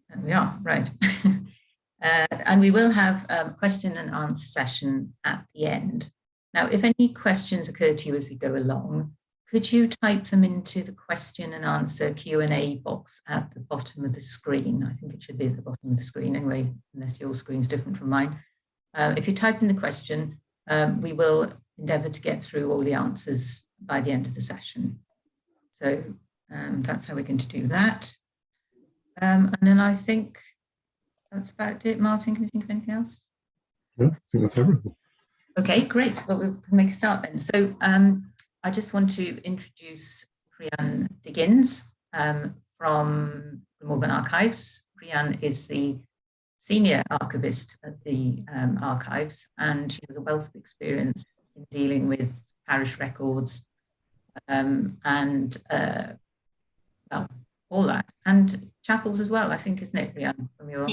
There we are, right. And we will have a question and answer session at the end. Now, if any questions occur to you as we go along, could you type them into the question and answer Q&A box at the bottom of the screen? I think it should be at the bottom of the screen anyway, unless your screen's different from mine. If you type in the question, we will endeavour to get through all the answers by the end of the session. So that's how we're going to do that. And then I think that's about it. Martin, can you think of anything else? Yeah, I think that's everything. Okay, great. Well, we'll make a start then. So I just want to introduce Priyan Diggins from Glamorgan Archives. Priyan is the senior archivist at the archives, and she has a wealth of experience in dealing with parish records and well, all that, and chapels as well, I think, isn't it, Rian? From your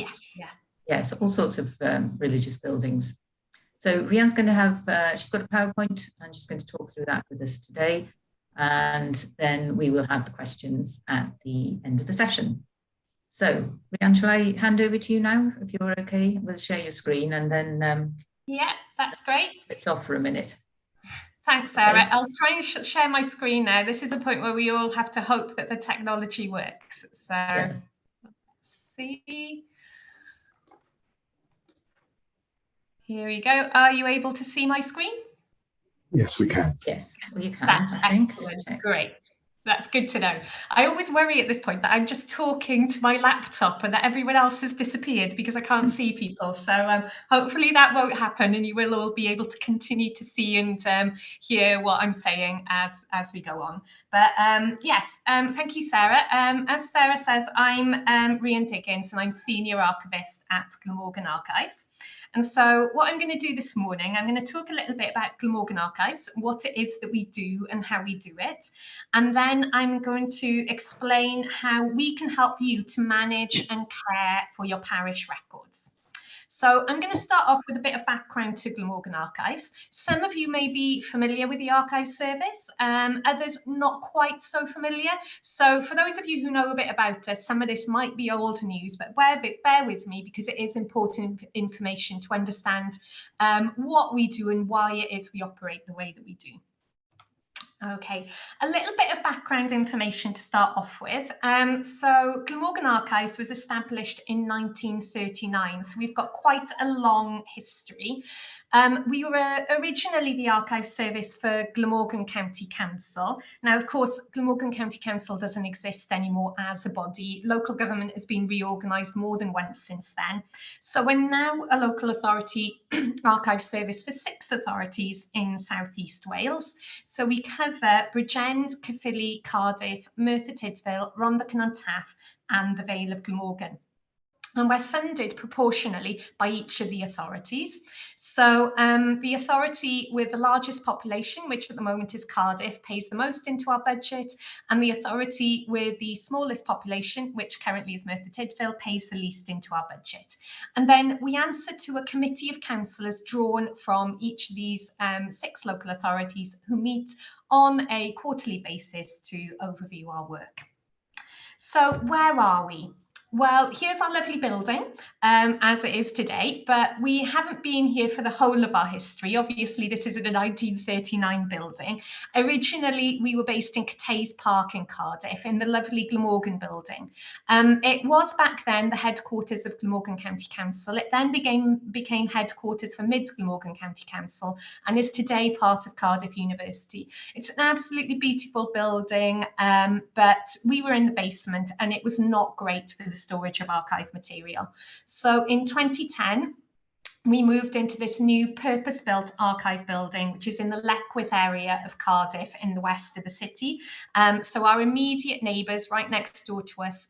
yes, all sorts of religious buildings. So Rian's going to have, she's got a PowerPoint, and she's going to talk through that with us today, and then we will have the questions at the end of the session. So Rian, shall I hand over to you now, if you're okay? We'll share your screen, and then yeah, that's great. Switch off for a minute. Thanks, Sarah. Okay. I'll try and share my screen now. This is a point where we all have to hope that the technology works. So yes. Let's see. Here we go. Are you able to see my screen? Yes, we can. Yes, well, you can. That's excellent. Great. That's good to know. I always worry at this point that I'm just talking to my laptop and that everyone else has disappeared because I can't see people. So hopefully that won't happen, and you will all be able to continue to see and hear what I'm saying as we go on. But yes, thank you, Sarah. As Sarah says, I'm Rian Diggins, and I'm Senior Archivist at Glamorgan Archives. And so what I'm going to do this morning, I'm going to talk a little bit about Glamorgan Archives, what it is that we do and how we do it. And then I'm going to explain how we can help you to manage and care for your parish records. So I'm going to start off with a bit of background to Glamorgan Archives. Some of you may be familiar with the archive service, others not quite so familiar. So for those of you who know a bit about us, some of this might be old news, but bear with me because it is important information to understand what we do and why it is we operate the way that we do. Okay, a little bit of background information to start off with. So Glamorgan Archives was established in 1939, so we've got quite a long history. We were originally the archive service for Glamorgan County Council. Now, of course, Glamorgan County Council doesn't exist anymore as a body. Local government has been reorganised more than once since then. So we're now a local authority archive service for 6 authorities in South East Wales. So we cover Bridgend, Caerphilly, Cardiff, Merthyr Tydfil, Rhondda Cynon Taf and the Vale of Glamorgan. And we're funded proportionally by each of the authorities. So the authority with the largest population, which at the moment is Cardiff, pays the most into our budget, and the authority with the smallest population, which currently is Merthyr Tydfil, pays the least into our budget. And then we answer to a committee of councillors drawn from each of these 6 local authorities who meet on a quarterly basis to overview our work. So where are we? Well, here's our lovely building as it is today, but we haven't been here for the whole of our history. Obviously, this isn't a 1939 building. Originally, we were based in Cathays Park in Cardiff in the lovely Glamorgan building. It was back then the headquarters of Glamorgan County Council. It then became headquarters for Mid Glamorgan County Council and is today part of Cardiff University. It's an absolutely beautiful building, but we were in the basement and it was not great for the storage of archive material. So in 2010, we moved into this new purpose-built archive building, which is in the Leckwith area of Cardiff in the west of the city. So our immediate neighbours right next door to us,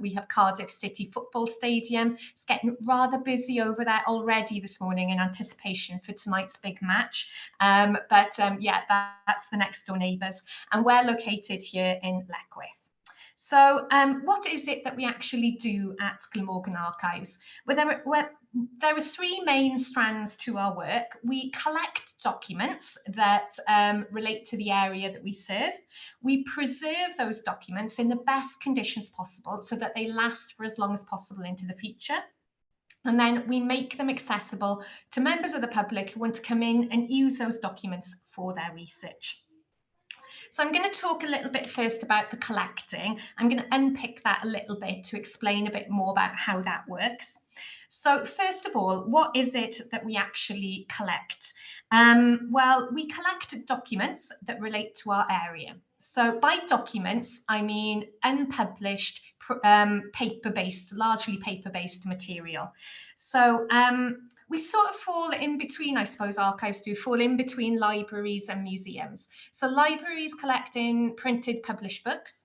we have Cardiff City Football Stadium. It's getting rather busy over there already this morning in anticipation for tonight's big match. Yeah, that's the next door neighbours. And we're located here in Leckwith. So what is it that we actually do at Glamorgan Archives? Well, there are three main strands to our work. We collect documents that relate to the area that we serve. We preserve those documents in the best conditions possible so that they last for as long as possible into the future. And then we make them accessible to members of the public who want to come in and use those documents for their research. So I'm going to talk a little bit first about the collecting. I'm going to unpick that a little bit to explain a bit more about how that works. So first of all, what is it that we actually collect? Well, we collect documents that relate to our area. So by documents, I mean unpublished, paper-based, largely paper-based material. So we sort of fall in between, I suppose archives do, fall in between libraries and museums. So libraries collecting printed published books,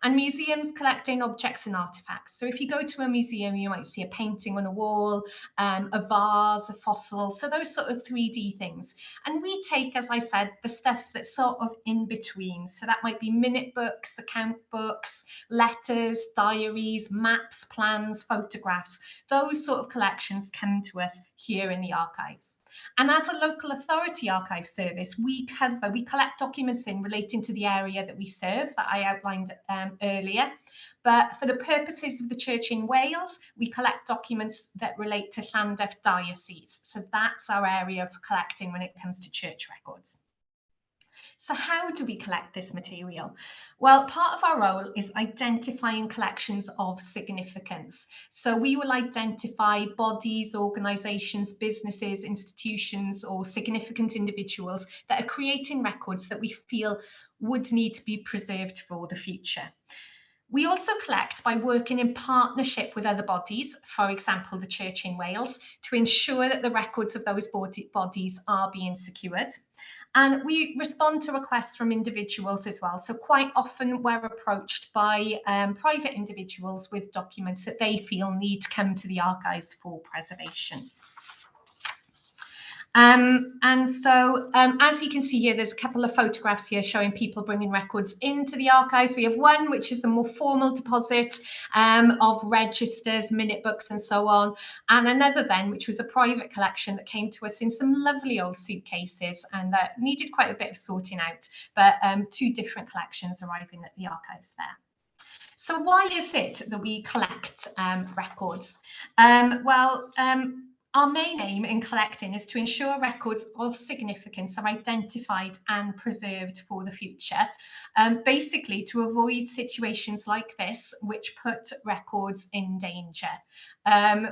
and museums collecting objects and artifacts. So if you go to a museum, you might see a painting on a wall, a vase, a fossil, so those sort of 3D things. And we take, as I said, the stuff that's sort of in between. So that might be minute books, account books, letters, diaries, maps, plans, photographs. Those sort of collections come to us here in the archives. And as a local authority archive service, we collect documents in relating to the area that we serve that I outlined earlier. But for the purposes of the Church in Wales, we collect documents that relate to Llandaff Diocese. So that's our area for collecting when it comes to church records. So how do we collect this material? Well, part of our role is identifying collections of significance. So we will identify bodies, organisations, businesses, institutions, or significant individuals that are creating records that we feel would need to be preserved for the future. We also collect by working in partnership with other bodies, for example, the Church in Wales, to ensure that the records of those bodies are being secured. And we respond to requests from individuals as well. So quite often we're approached by private individuals with documents that they feel need to come to the archives for preservation. As you can see here, there's a couple of photographs here showing people bringing records into the archives. We have one which is a more formal deposit of registers, minute books and so on, and another then which was a private collection that came to us in some lovely old suitcases and that needed quite a bit of sorting out, but two different collections arriving at the archives there. So why is it that we collect records? Our main aim in collecting is to ensure records of significance are identified and preserved for the future, basically to avoid situations like this, which put records in danger.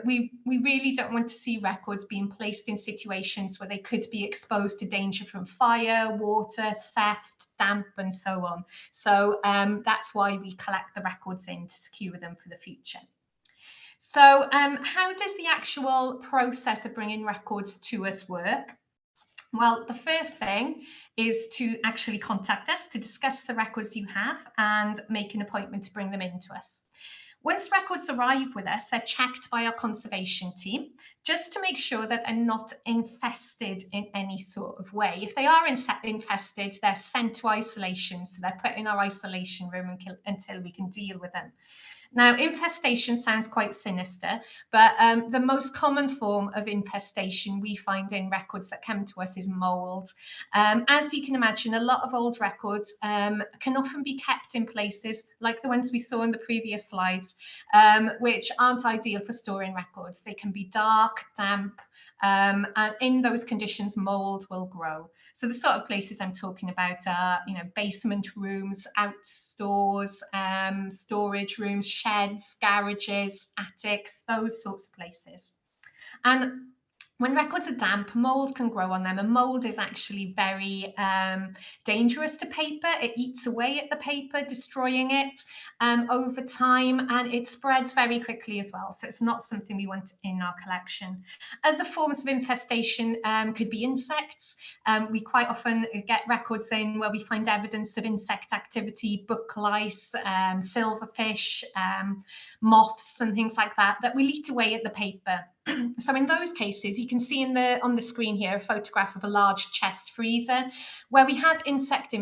We really don't want to see records being placed in situations where they could be exposed to danger from fire, water, theft, damp, and so on. So that's why we collect the records in to secure them for the future. So how does the actual process of bringing records to us work? Well, the first thing is to actually contact us to discuss the records you have and make an appointment to bring them in to us. Once records arrive with us, they're checked by our conservation team just to make sure that they're not infested in any sort of way. If they are infested, they're sent to isolation, so they're put in our isolation room until we can deal with them. Now, infestation sounds quite sinister, but the most common form of infestation we find in records that come to us is mold. As you can imagine, a lot of old records can often be kept in places like the ones we saw in the previous slides, which aren't ideal for storing records. They can be dark, damp, and in those conditions, mold will grow. So the sort of places I'm talking about are, basement rooms, out stores, storage rooms, sheds, garages, attics, those sorts of places. And when records are damp, mold can grow on them, and mold is actually very dangerous to paper. It eats away at the paper, destroying it over time, and it spreads very quickly as well. So it's not something we want in our collection. Other forms of infestation could be insects. We quite often get records in where we find evidence of insect activity, book lice, silverfish, moths and things like that will eat away at the paper. So in those cases, you can see on the screen here a photograph of a large chest freezer where we have insect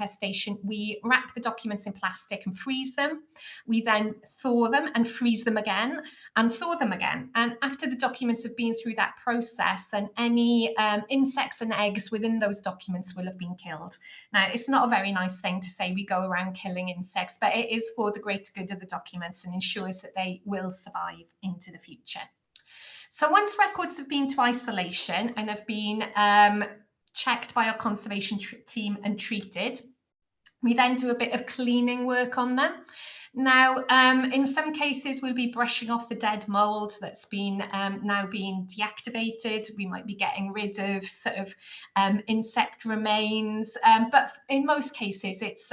station, we wrap the documents in plastic and freeze them. We then thaw them and freeze them again and thaw them again. And after the documents have been through that process, then any insects and eggs within those documents will have been killed. Now, it's not a very nice thing to say we go around killing insects, but it is for the greater good of the documents and ensures that they will survive into the future. So once records have been to isolation and have been checked by our conservation team and treated, we then do a bit of cleaning work on them. Now, in some cases, we'll be brushing off the dead mold that's been now being deactivated. We might be getting rid of sort of insect remains, but in most cases, it's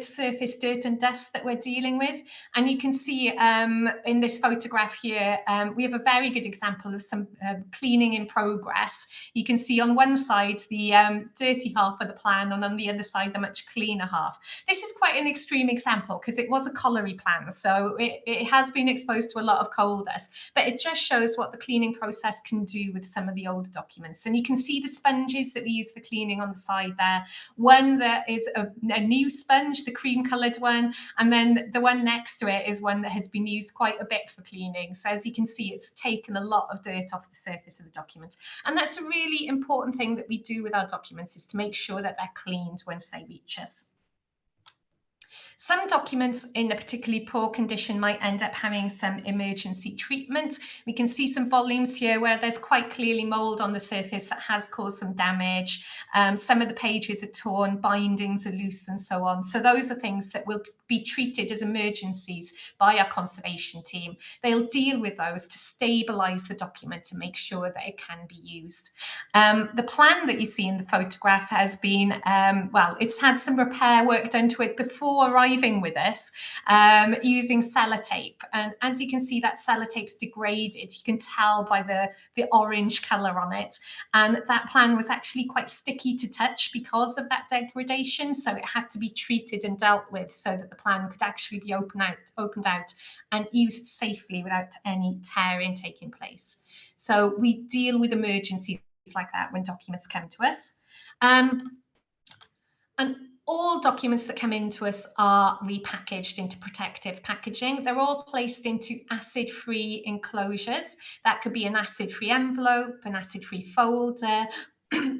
surface dirt and dust that we're dealing with. And you can see in this photograph here, we have a very good example of some cleaning in progress. You can see on one side the dirty half of the plan, and on the other side the much cleaner half. This is quite an extreme example because it was a colliery plan, so it has been exposed to a lot of coal dust, but it just shows what the cleaning process can do with some of the older documents. And you can see the sponges that we use for cleaning on the side there. One that is a new sponge, the cream coloured one, and then the one next to it is one that has been used quite a bit for cleaning. So as you can see, it's taken a lot of dirt off the surface of the document. And that's a really important thing that we do with our documents, is to make sure that they're cleaned once they reach us. Some documents in a particularly poor condition might end up having some emergency treatment. We can see some volumes here where there's quite clearly mould on the surface that has caused some damage. Some of the pages are torn, bindings are loose and so on. So those are things that will be treated as emergencies by our conservation team. They'll deal with those to stabilise the document to make sure that it can be used. The plan that you see in the photograph has been, well, it's had some repair work done to it before arriving with us, using sellotape. And as you can see, that sellotape's degraded. You can tell by the orange colour on it. And that plan was actually quite sticky to touch because of that degradation. So it had to be treated and dealt with so that the plan could actually be opened out and used safely without any tearing taking place. So we deal with emergencies like that when documents come to us. And all documents that come into us are repackaged into protective packaging. They're all placed into acid-free enclosures. That could be an acid-free envelope, an acid-free folder,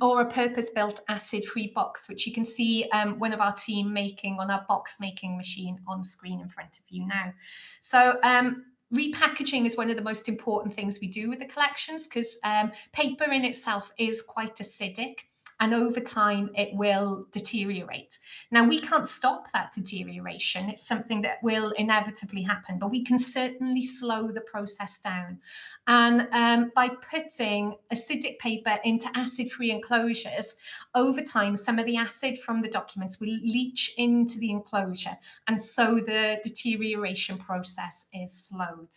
or a purpose-built acid-free box, which you can see one of our team making on our box making machine on screen in front of you now. So repackaging is one of the most important things we do with the collections, because paper in itself is quite acidic, and over time it will deteriorate. Now, we can't stop that deterioration. It's something that will inevitably happen, but we can certainly slow the process down. And by putting acidic paper into acid-free enclosures, over time, some of the acid from the documents will leach into the enclosure, and so the deterioration process is slowed.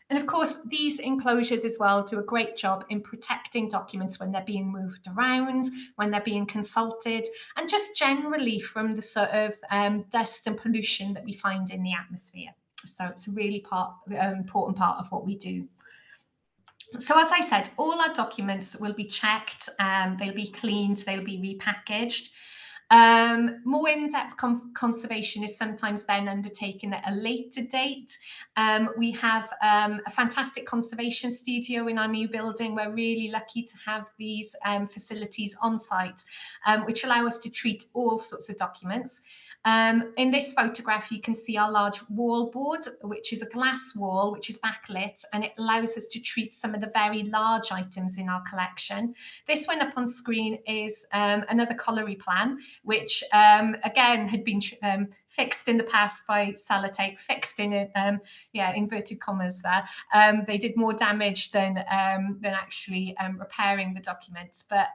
And of course, these enclosures as well do a great job in protecting documents when they're being moved around, when they're being consulted, and just generally from the sort of dust and pollution that we find in the atmosphere. So it's a really important part of what we do. So as I said, all our documents will be checked, they'll be cleaned, they'll be repackaged. More in-depth conservation is sometimes then undertaken at a later date. We have a fantastic conservation studio in our new building. We're really lucky to have these facilities on site, which allow us to treat all sorts of documents. In this photograph, you can see our large wall board, which is a glass wall, which is backlit, and it allows us to treat some of the very large items in our collection. This one up on screen is another colliery plan, which again had been fixed in the past by sellotape, fixed in inverted commas there. They did more damage than actually repairing the documents. But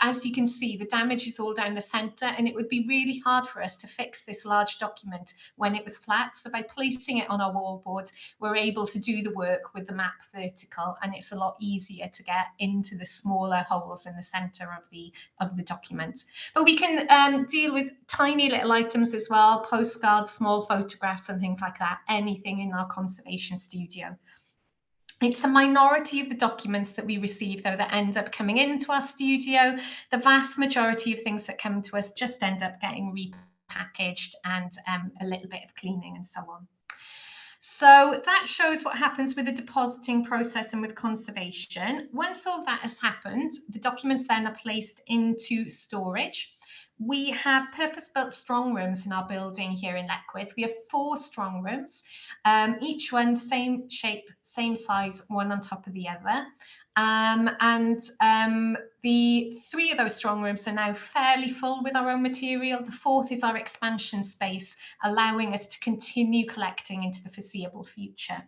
as you can see, the damage is all down the centre, and it would be really hard for us to fix this large document when it was flat. So by placing it on our wall board, we're able to do the work with the map vertical, and it's a lot easier to get into the smaller holes in the centre of the document. But we can deal with tiny little items as well, postcards, small photographs and things like that, anything in our conservation studio. It's a minority of the documents that we receive, though, that end up coming into our studio. The vast majority of things that come to us just end up getting repackaged and a little bit of cleaning and so on. So that shows what happens with the depositing process and with conservation. Once all that has happened, the documents then are placed into storage. We have purpose-built strong rooms in our building here in Leckwith. We have 4 strong rooms, each one the same shape, same size, one on top of the other. The 3 of those strong rooms are now fairly full with our own material. The 4th is our expansion space, allowing us to continue collecting into the foreseeable future.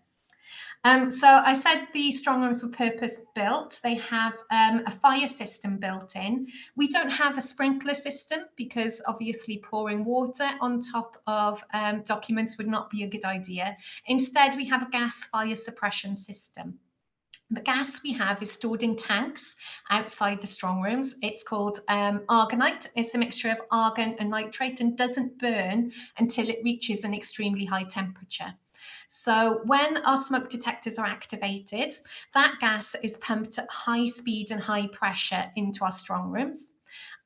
So I said the strong rooms were purpose built. They have a fire system built in. We don't have a sprinkler system because obviously pouring water on top of documents would not be a good idea. Instead, we have a gas fire suppression system. The gas we have is stored in tanks outside the strong rooms. It's called argonite. It's a mixture of argon and nitrate and doesn't burn until it reaches an extremely high temperature. So when our smoke detectors are activated, that gas is pumped at high speed and high pressure into our strong rooms.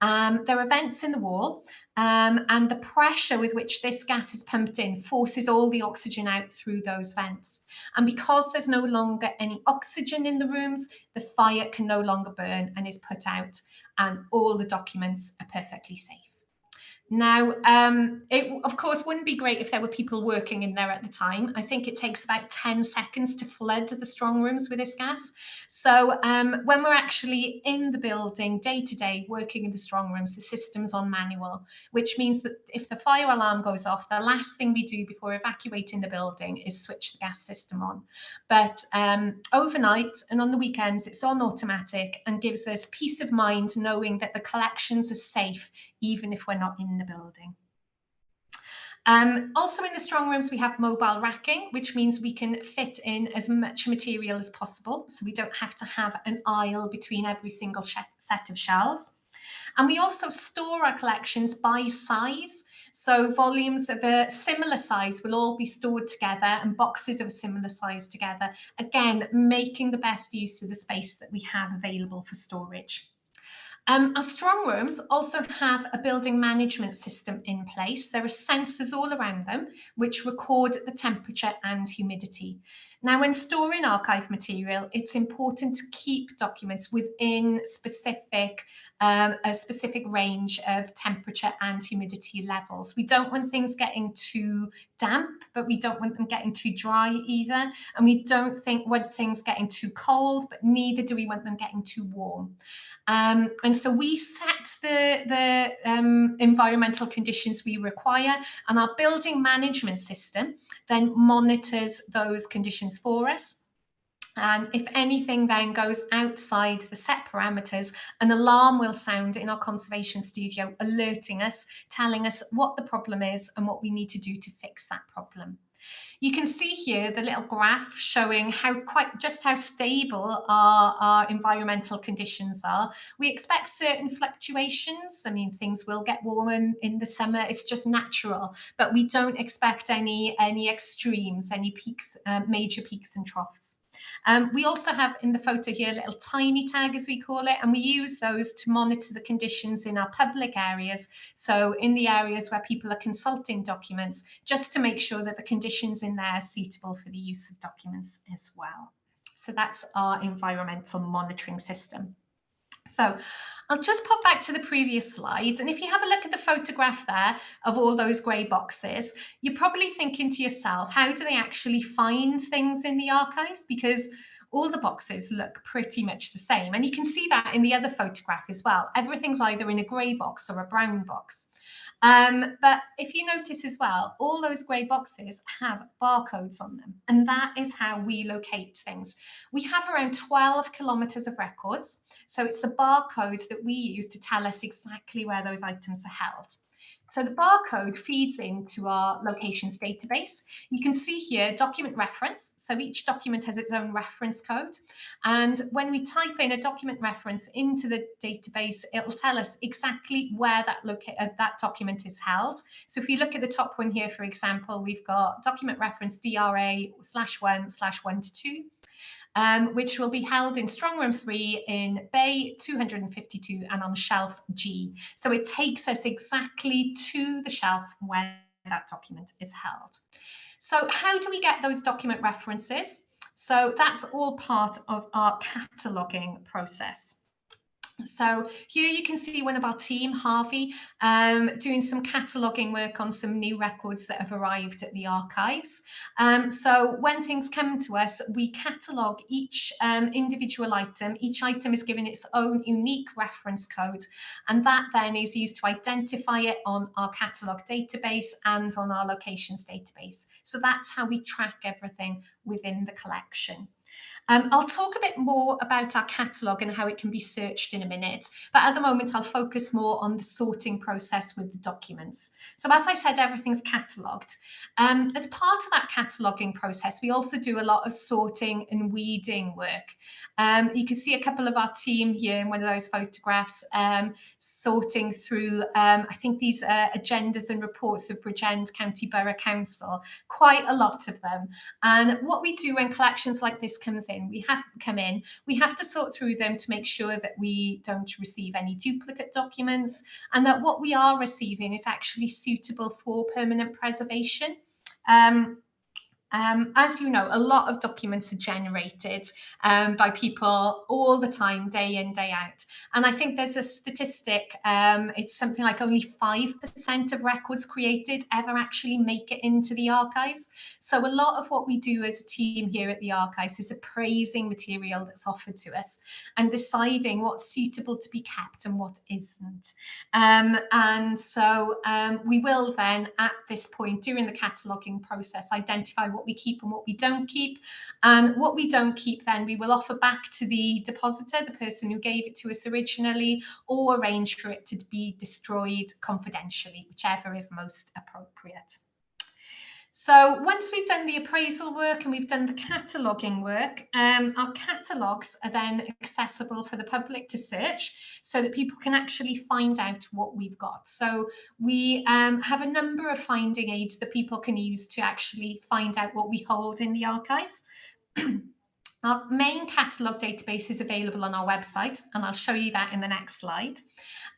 There are vents in the wall, and the pressure with which this gas is pumped in forces all the oxygen out through those vents. And because there's no longer any oxygen in the rooms, the fire can no longer burn and is put out, and all the documents are perfectly safe. Now, it of course wouldn't be great if there were people working in there at the time. I think it takes about 10 seconds to flood the strong rooms with this gas. So when we're actually in the building day to day working in the strong rooms, the system's on manual, which means that if the fire alarm goes off, the last thing we do before evacuating the building is switch the gas system on. But overnight and on the weekends, it's on automatic and gives us peace of mind knowing that the collections are safe, even if we're not in the building. Also in the strong rooms, we have mobile racking, which means we can fit in as much material as possible. So we don't have to have an aisle between every single set of shelves. And we also store our collections by size. So volumes of a similar size will all be stored together and boxes of a similar size together, again, making the best use of the space that we have available for storage. Our strong rooms also have a building management system in place. There are sensors all around them which record the temperature and humidity. Now, when storing archive material, it's important to keep documents within a specific range of temperature and humidity levels. We don't want things getting too damp, but we don't want them getting too dry either. And we don't want things getting too cold, but neither do we want them getting too warm. And so we set the environmental conditions we require, and our building management system then monitors those conditions for us. And if anything then goes outside the set parameters, an alarm will sound in our conservation studio, alerting us, telling us what the problem is and what we need to do to fix that problem. You can see here the little graph showing just how stable our environmental conditions are. We expect certain fluctuations. I mean, things will get warmer in the summer. It's just natural, but we don't expect any extremes, any peaks, major peaks and troughs. We also have in the photo here a little tiny tag, as we call it, and we use those to monitor the conditions in our public areas. So in the areas where people are consulting documents, just to make sure that the conditions in there are suitable for the use of documents as well. So that's our environmental monitoring system. So I'll just pop back to the previous slides. And if you have a look at the photograph there of all those grey boxes, you're probably thinking to yourself, how do they actually find things in the archives? Because all the boxes look pretty much the same. And you can see that in the other photograph as well. Everything's either in a grey box or a brown box. But if you notice as well, all those grey boxes have barcodes on them, and that is how we locate things. We have around 12 kilometres of records, so it's the barcodes that we use to tell us exactly where those items are held. So the barcode feeds into our locations database. You can see here document reference. So each document has its own reference code. And when we type in a document reference into the database, it'll tell us exactly where that document is held. So if you look at the top one here, for example, we've got document reference DRA/1/1 to 2. which will be held in Strong Room 3 in Bay 252 and on shelf G. So it takes us exactly to the shelf where that document is held. So how do we get those document references? So that's all part of our cataloguing process. So here you can see one of our team, Harvey, doing some cataloguing work on some new records that have arrived at the archives. So when things come to us, we catalogue each individual item. Each item is given its own unique reference code, and that then is used to identify it on our catalogue database and on our locations database. So that's how we track everything within the collection. I'll talk a bit more about our catalogue and how it can be searched in a minute, but at the moment I'll focus more on the sorting process with the documents. So as I said, everything's catalogued. As part of that cataloguing process, we also do a lot of sorting and weeding work. You can see a couple of our team here in one of those photographs sorting through, I think these agendas and reports of Bridgend County Borough Council, quite a lot of them. And what we do when collections like this come in, we have to sort through them to make sure that we don't receive any duplicate documents and that what we are receiving is actually suitable for permanent preservation. As you know, a lot of documents are generated by people all the time, day in, day out. And I think there's a statistic, it's something like only 5% of records created ever actually make it into the archives. So a lot of what we do as a team here at the archives is appraising material that's offered to us and deciding what's suitable to be kept and what isn't. And so we will then, at this point during the cataloguing process, identify what we keep and what we don't keep. And what we don't keep, then we will offer back to the depositor, the person who gave it to us originally, or arrange for it to be destroyed confidentially, whichever is most appropriate. So once we've done the appraisal work and we've done the cataloguing work, our catalogues are then accessible for the public to search so that people can actually find out what we've got. So we have a number of finding aids that people can use to actually find out what we hold in the archives. Our main catalogue database is available on our website, and I'll show you that in the next slide.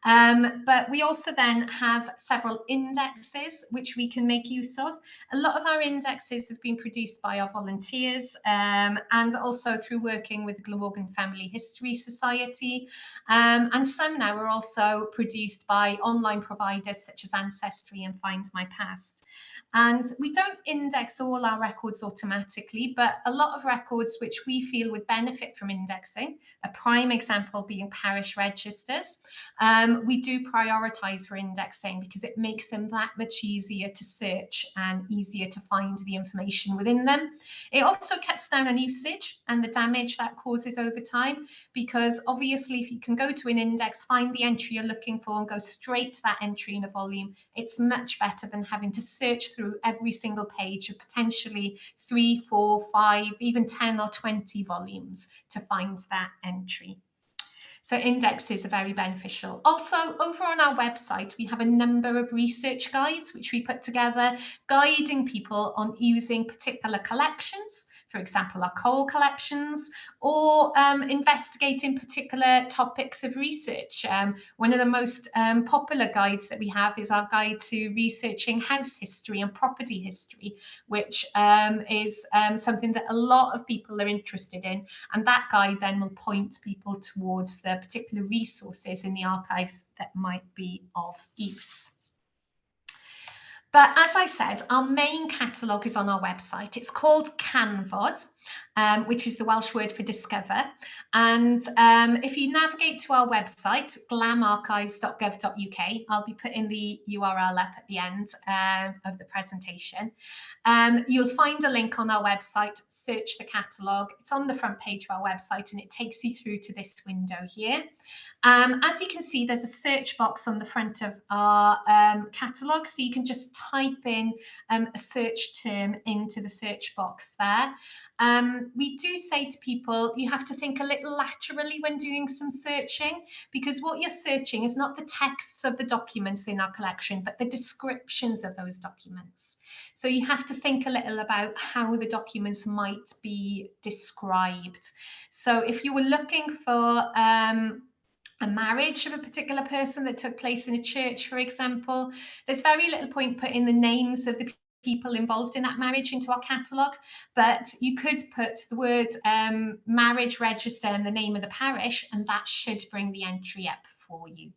But we also then have several indexes which we can make use of. A lot of our indexes have been produced by our volunteers and also through working with the Glamorgan Family History Society. And some now are also produced by online providers such as Ancestry and Find My Past. And we don't index all our records automatically, but a lot of records which we feel would benefit from indexing, a prime example being parish registers, we do prioritise for indexing because it makes them that much easier to search and easier to find the information within them. It also cuts down on usage and the damage that causes over time, because obviously if you can go to an index, find the entry you're looking for and go straight to that entry in a volume, it's much better than having to search through every single page of potentially 3, 4, 5, even 10 or 20 volumes to find that entry. So indexes are very beneficial. Also, over on our website, we have a number of research guides which we put together, guiding people on using particular collections, for example, our coal collections, or investigating particular topics of research. One of the most popular guides that we have is our guide to researching house history and property history, which is something that a lot of people are interested in. And that guide then will point people towards the particular resources in the archives that might be of use. But as I said, our main catalogue is on our website. It's called CanVod, which is the Welsh word for discover. And if you navigate to our website, glamarchives.gov.uk, I'll be putting the URL up at the end of the presentation. You'll find a link on our website, search the catalogue. It's on the front page of our website and it takes you through to this window here. As you can see, there's a search box on the front of our catalogue, so you can just type in a search term into the search box there. We do say to people, you have to think a little laterally when doing some searching, because what you're searching is not the texts of the documents in our collection, but the descriptions of those documents. So you have to think a little about how the documents might be described. So if you were looking for a marriage of a particular person that took place in a church, for example, there's very little point putting the names of the people involved in that marriage into our catalogue, but you could put the word marriage register and the name of the parish, and that should bring the entry up for you.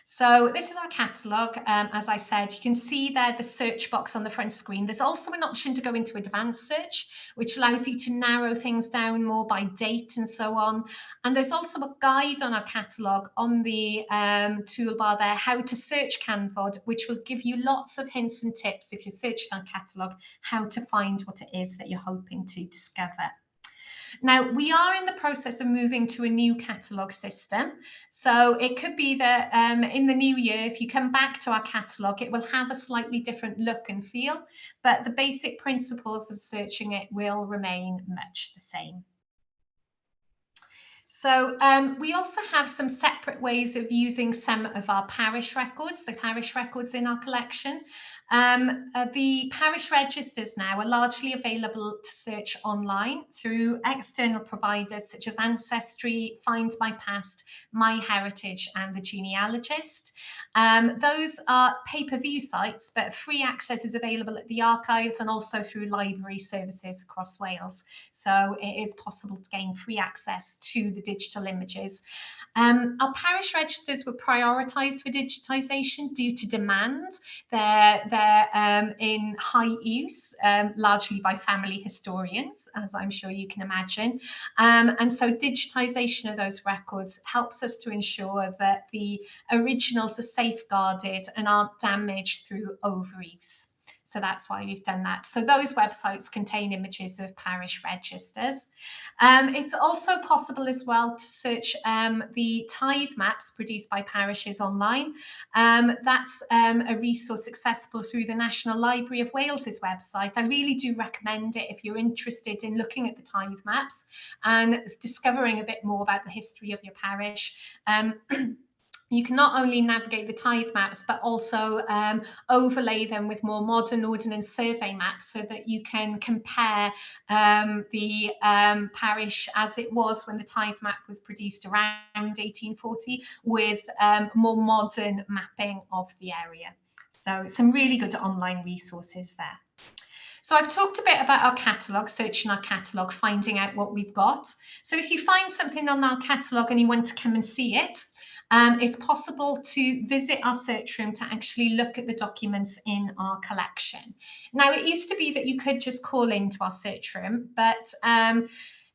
So this is our catalogue. As I said, you can see there the search box on the front screen. There's also an option to go into advanced search, which allows you to narrow things down more by date and so on. And there's also a guide on our catalogue on the toolbar there, how to search CanVod, which will give you lots of hints and tips if you're searching our catalogue, how to find what it is that you're hoping to discover. Now, we are in the process of moving to a new catalogue system. So it could be that in the new year, if you come back to our catalogue, it will have a slightly different look and feel, but the basic principles of searching it will remain much the same. So we also have some separate ways of using some of our parish records, the parish records in our collection. The parish registers now are largely available to search online through external providers such as Ancestry, Find My Past, MyHeritage and The Genealogist. Those are pay-per-view sites, but free access is available at the archives and also through library services across Wales. So it is possible to gain free access to the digital images. Our parish registers were prioritised for digitisation due to demand. They're in high use, largely by family historians, as I'm sure you can imagine. And so digitisation of those records helps us to ensure that the originals are safeguarded and aren't damaged through overuse. So that's why we've done that. So those websites contain images of parish registers. It's also possible as well to search the tithe maps produced by parishes online. That's a resource accessible through the National Library of Wales's website. I really do recommend it if you're interested in looking at the tithe maps and discovering a bit more about the history of your parish. You can not only navigate the tithe maps, but also overlay them with more modern ordnance survey maps so that you can compare the parish as it was when the tithe map was produced around 1840 with more modern mapping of the area. So some really good online resources there. So I've talked a bit about our catalogue, searching our catalogue, finding out what we've got. So if you find something on our catalogue and you want to come and see it, it's possible to visit our search room to actually look at the documents in our collection. Now, it used to be that you could just call into our search room, but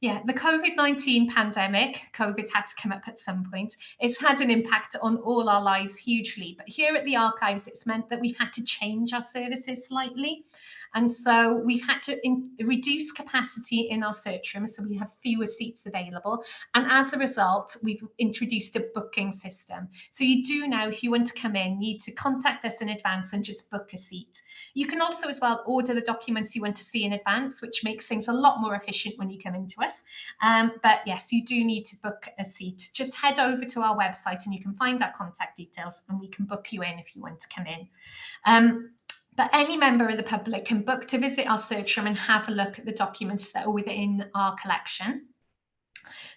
yeah, the COVID-19 pandemic, COVID had to come up at some point. It's had an impact on all our lives hugely. But here at the archives, it's meant that we've had to change our services slightly. And so we've had to reduce capacity in our search room, so we have fewer seats available. And as a result, we've introduced a booking system. So you do now, if you want to come in, need to contact us in advance and just book a seat. You can also as well order the documents you want to see in advance, which makes things a lot more efficient when you come into us. But yes, you do need to book a seat. Just head over to our website and you can find our contact details and we can book you in if you want to come in. But any member of the public can book to visit our search room and have a look at the documents that are within our collection.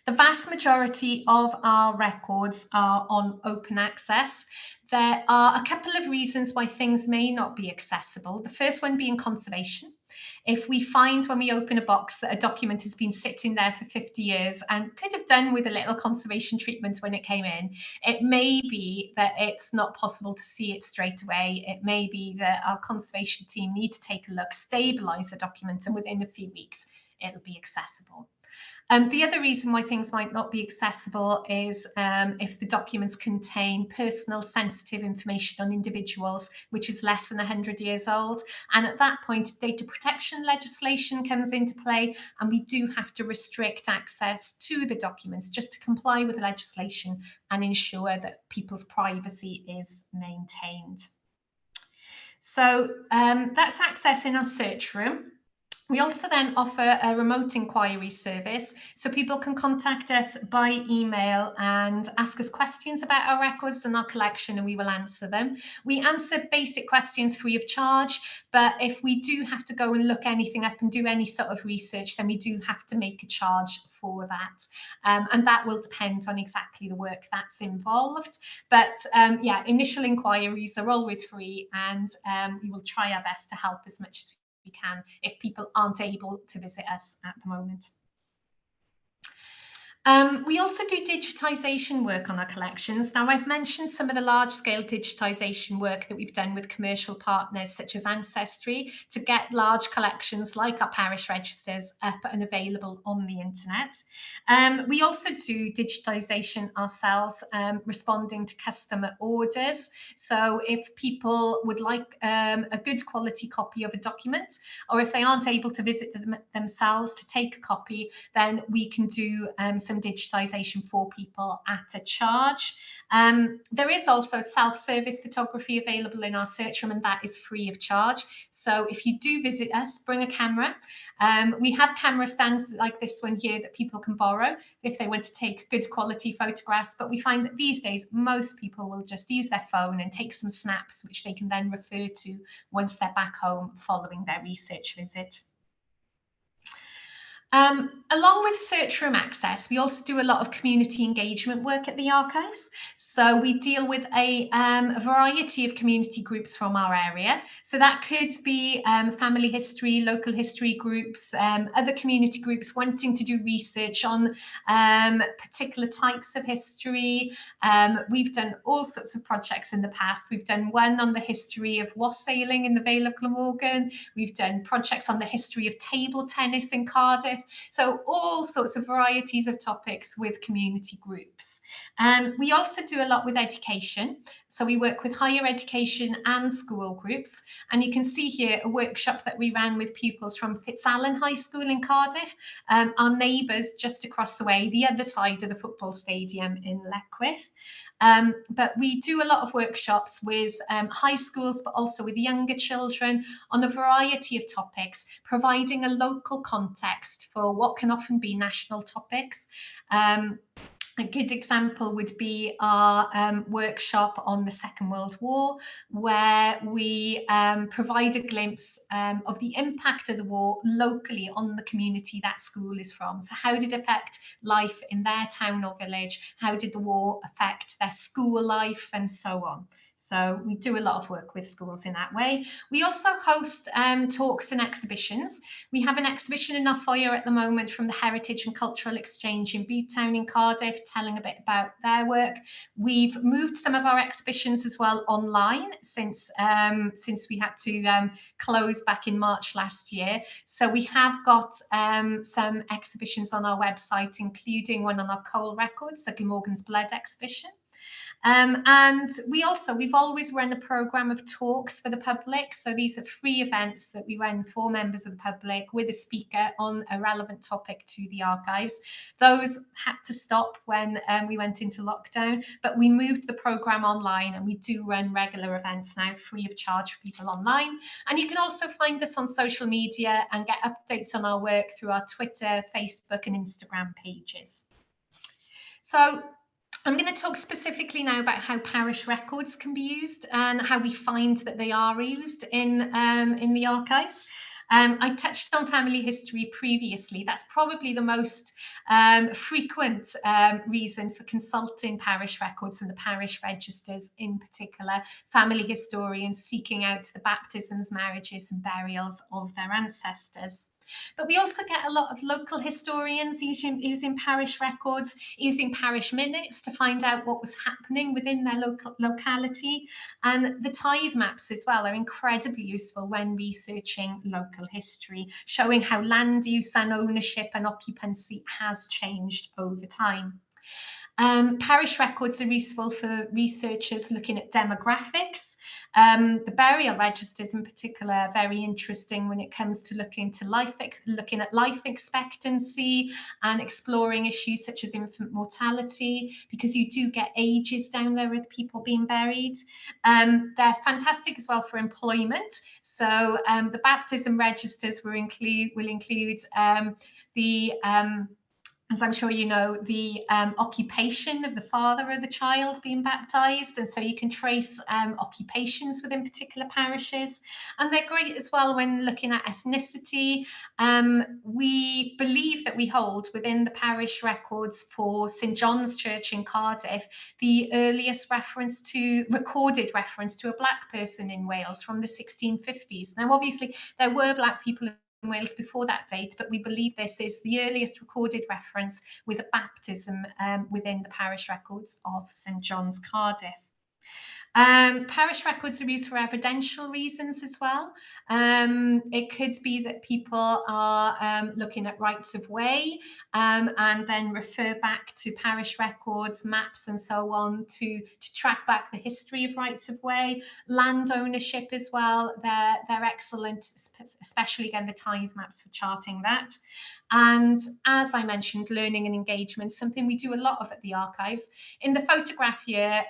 The vast majority of our records are on open access. There are a couple of reasons why things may not be accessible. The first one being conservation. If we find when we open a box that a document has been sitting there for 50 years and could have done with a little conservation treatment when it came in, it may be that it's not possible to see it straight away. It may be that our conservation team need to take a look, stabilise the document, and within a few weeks, it'll be accessible. The other reason why things might not be accessible is if the documents contain personal sensitive information on individuals, which is less than 100 years old. And at that point, data protection legislation comes into play, and we do have to restrict access to the documents just to comply with the legislation and ensure that people's privacy is maintained. So that's access in our search room. We also then offer a remote inquiry service, so people can contact us by email and ask us questions about our records and our collection, and we will answer them. We answer basic questions free of charge, but if we do have to go and look anything up and do any sort of research, then we do have to make a charge for that. And that will depend on exactly the work that's involved. But yeah, initial inquiries are always free, and we will try our best to help as much as we can if people aren't able to visit us at the moment. We also do digitisation work on our collections. Now, I've mentioned some of the large-scale digitisation work that we've done with commercial partners such as Ancestry to get large collections like our parish registers up and available on the internet. We also do digitisation ourselves, responding to customer orders. So if people would like a good quality copy of a document, or if they aren't able to visit them themselves to take a copy, then we can do some digitisation for people at a charge. There is also self-service photography available in our search room, and that is free of charge. So if you do visit us, bring a camera. We have camera stands like this one here that people can borrow if they want to take good quality photographs, but we find that these days most people will just use their phone and take some snaps, which they can then refer to once they're back home following their research visit. Along with search room access, we also do a lot of community engagement work at the archives. So we deal with a variety of community groups from our area. So that could be family history, local history groups, other community groups wanting to do research on particular types of history. We've done all sorts of projects in the past. We've done one on the history of wassailing in the Vale of Glamorgan. We've done projects on the history of table tennis in Cardiff. So all sorts of varieties of topics with community groups. We also do a lot with education. So we work with higher education and school groups. And you can see here a workshop that we ran with pupils from Fitzallen High School in Cardiff, our neighbours just across the way, the other side of the football stadium in Leckwith. But we do a lot of workshops with high schools, but also with younger children on a variety of topics, providing a local context for what can often be national topics. A good example would be our workshop on the Second World War, where we provide a glimpse of the impact of the war locally on the community that school is from. So how did it affect life in their town or village? How did the war affect their school life, and so on? So we do a lot of work with schools in that way. We also host talks and exhibitions. We have an exhibition in our foyer at the moment from the Heritage and Cultural Exchange in Butetown in Cardiff, telling a bit about their work. We've moved some of our exhibitions as well online since we had to close back in March last year. So we have got some exhibitions on our website, including one on our coal records, the Glamorgan's Blood exhibition. And we've always run a programme of talks for the public. So these are free events that we run for members of the public with a speaker on a relevant topic to the archives. Those had to stop when we went into lockdown, but we moved the programme online, and we do run regular events now free of charge for people online. And you can also find us on social media and get updates on our work through our Twitter, Facebook and Instagram pages. So I'm going to talk specifically now about how parish records can be used and how we find that they are used in the archives. I touched on family history previously. That's probably the most frequent reason for consulting parish records and the parish registers in particular, family historians seeking out the baptisms, marriages and burials of their ancestors. But we also get a lot of local historians using parish records, using parish minutes to find out what was happening within their locality. And the tithe maps as well are incredibly useful when researching local history, showing how land use and ownership and occupancy has changed over time. Parish records are useful for researchers looking at demographics. The burial registers in particular are very interesting when it comes to looking at life expectancy and exploring issues such as infant mortality, because you do get ages down there with people being buried. They're fantastic as well for employment. So the baptism registers will include as I'm sure you know, the occupation of the father of the child being baptised. And so you can trace occupations within particular parishes. And they're great as well when looking at ethnicity. We believe that we hold within the parish records for St John's Church in Cardiff the earliest recorded reference to a black person in Wales from the 1650s. Now, obviously, there were black people in Wales before that date, but we believe this is the earliest recorded reference with a baptism within the parish records of St John's, Cardiff. Parish records are used for evidential reasons as well. It could be that people are looking at rights of way and then refer back to parish records, maps and so on to track back the history of rights of way. Land ownership as well, they're excellent, especially again the tithe maps for charting that. And as I mentioned, learning and engagement, something we do a lot of at the archives. In the photograph here,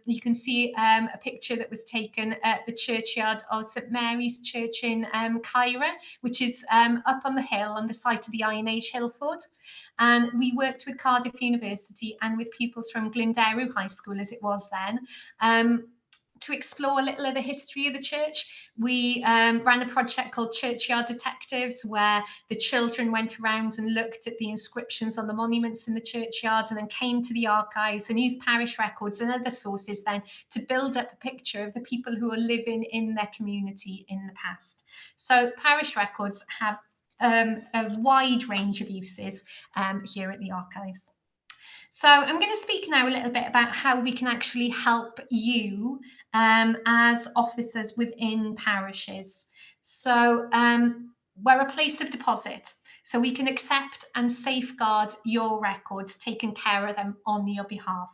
you can see a picture that was taken at the churchyard of St Mary's Church in Cairo, which is up on the hill on the site of the Iron Age hill fort. And we worked with Cardiff University and with pupils from Glendaru High School, as it was then, to explore a little of the history of the church. We ran a project called Churchyard Detectives, where the children went around and looked at the inscriptions on the monuments in the churchyard and then came to the archives and used parish records and other sources then to build up a picture of the people who are living in their community in the past. So parish records have a wide range of uses here at the archives. So I'm going to speak now a little bit about how we can actually help you as officers within parishes. So we're a place of deposit, so we can accept and safeguard your records, taking care of them on your behalf.